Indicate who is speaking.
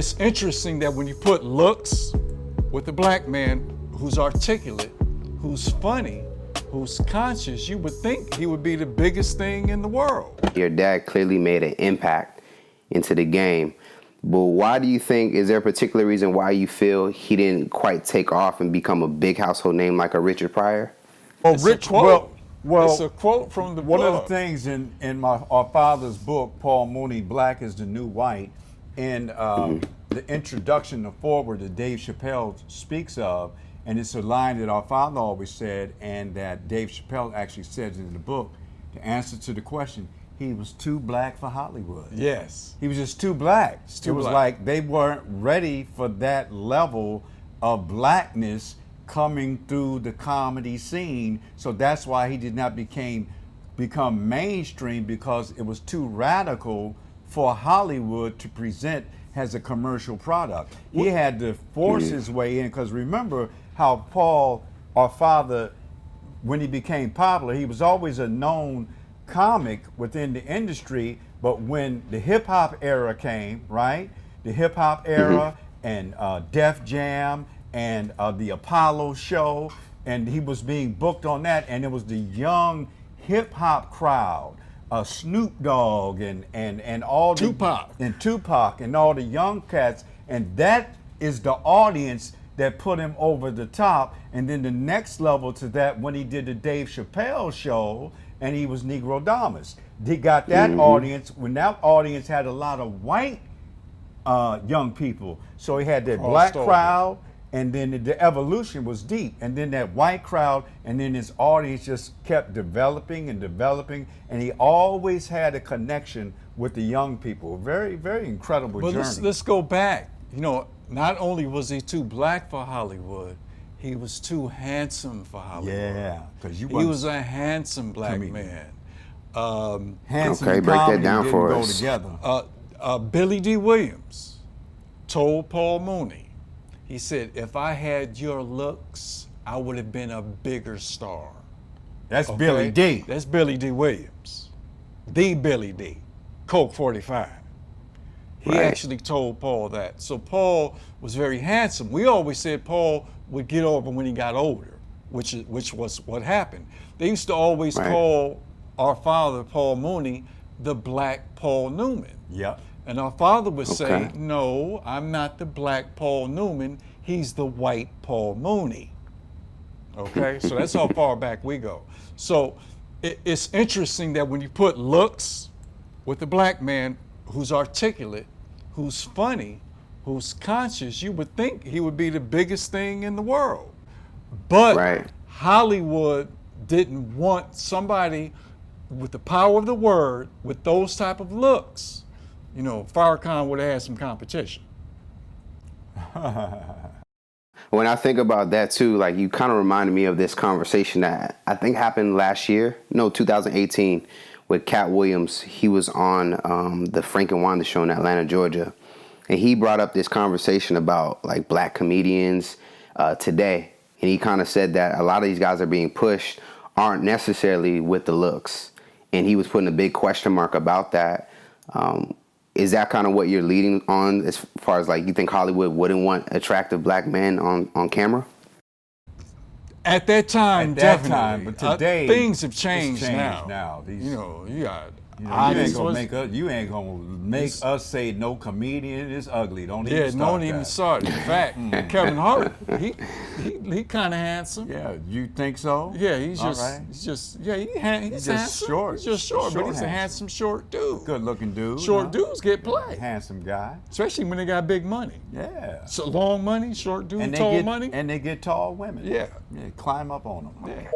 Speaker 1: it's interesting that when you put looks with a black man who's articulate, who's funny, who's conscious, you would think he would be the biggest thing in the world.
Speaker 2: Your dad clearly made an impact into the game, but why do you think, is there a particular reason why you feel he didn't quite take off and become a big household name like a Richard Pryor?
Speaker 3: Well,
Speaker 1: It's a quote. It's a quote from the
Speaker 3: one
Speaker 1: book.
Speaker 3: of the things in our father's book, Paul Mooney, Black is the New White, in the introduction, the foreword that Dave Chappelle speaks of, and it's a line that our father always said, and that Dave Chappelle actually says in the book, the answer to the question, he was too black for Hollywood.
Speaker 1: Yes.
Speaker 3: He was just too black. It was
Speaker 1: black.
Speaker 3: like they weren't ready for that level of blackness coming through the comedy scene. So that's why he did not become mainstream, because it was too radical for Hollywood to present as a commercial product. He had to force his way in, because remember how Paul, our father, when he became popular, he was always a known comic within the industry, but when the hip hop era came, right? The hip hop era and Def Jam and the Apollo show, and he was being booked on that, and it was the young hip hop crowd, Snoop Dogg and all the Tupac and all the young cats, and that is the audience that put him over the top. And then the next level to that, when he did the Dave Chappelle show and he was Negro Damas, he got that audience. When that audience had a lot of white young people, so he had that black crowd, and then the evolution was deep, and then that white crowd, and then his audience just kept developing and developing, and he always had a connection with the young people. Very, very incredible journey.
Speaker 1: Let's go back. You know, not only was he too black for Hollywood, he was too handsome for Hollywood.
Speaker 3: Yeah, because he
Speaker 1: was a handsome black man.
Speaker 3: Handsome
Speaker 2: Okay,
Speaker 3: and
Speaker 2: break that
Speaker 3: comedy
Speaker 2: down
Speaker 3: didn't
Speaker 2: for
Speaker 3: go
Speaker 2: us.
Speaker 3: together.
Speaker 1: Billy D. Williams told Paul Mooney, he said, if I had your looks, I would have been a bigger star.
Speaker 3: That's
Speaker 1: Okay?
Speaker 3: Billy D.
Speaker 1: That's Billy D. Williams. The Billy D. Coke 45. He
Speaker 2: Right.
Speaker 1: actually told Paul that. So Paul was very handsome. We always said Paul would get over when he got older, which was what happened. They used to always call our father, Paul Mooney, the black Paul Newman.
Speaker 3: Yep.
Speaker 1: And our father would say, no, I'm not the black Paul Newman, he's the white Paul Mooney. Okay, so that's how far back we go. So it's interesting that when you put looks with a black man who's articulate, who's funny, who's conscious, you would think he would be the biggest thing in the world. But Hollywood didn't want somebody with the power of the word, with those type of looks. You know, Farrakhan would have had some competition.
Speaker 2: When I think about that too, like you kind of reminded me of this conversation that I think happened last year, 2018, with Cat Williams. He was on the Frank and Wanda show in Atlanta, Georgia. And he brought up this conversation about like black comedians today. And he kind of said that a lot of these guys that are being pushed aren't necessarily with the looks. And he was putting a big question mark about that. Is that kind of what you're leading on as far as like you think Hollywood wouldn't want attractive black men on camera?
Speaker 1: At that time, definitely.
Speaker 3: But today
Speaker 1: things have changed now.
Speaker 3: These,
Speaker 1: you know, you got.
Speaker 3: you ain't gonna make us say no comedian is ugly. Don't even start.
Speaker 1: Don't even start. In fact, Kevin Hart, he kind of handsome.
Speaker 3: Yeah, you think so?
Speaker 1: Yeah, he's handsome.
Speaker 3: He's just short.
Speaker 1: He's just short, but he's a handsome short dude.
Speaker 3: Good looking dude.
Speaker 1: Short dudes get play.
Speaker 3: Handsome guy.
Speaker 1: Especially when they got big money.
Speaker 3: Yeah.
Speaker 1: So long money, short dude,
Speaker 3: and
Speaker 1: tall money.
Speaker 3: And they get tall women.
Speaker 1: Yeah.
Speaker 3: Climb up on them.
Speaker 1: Yeah.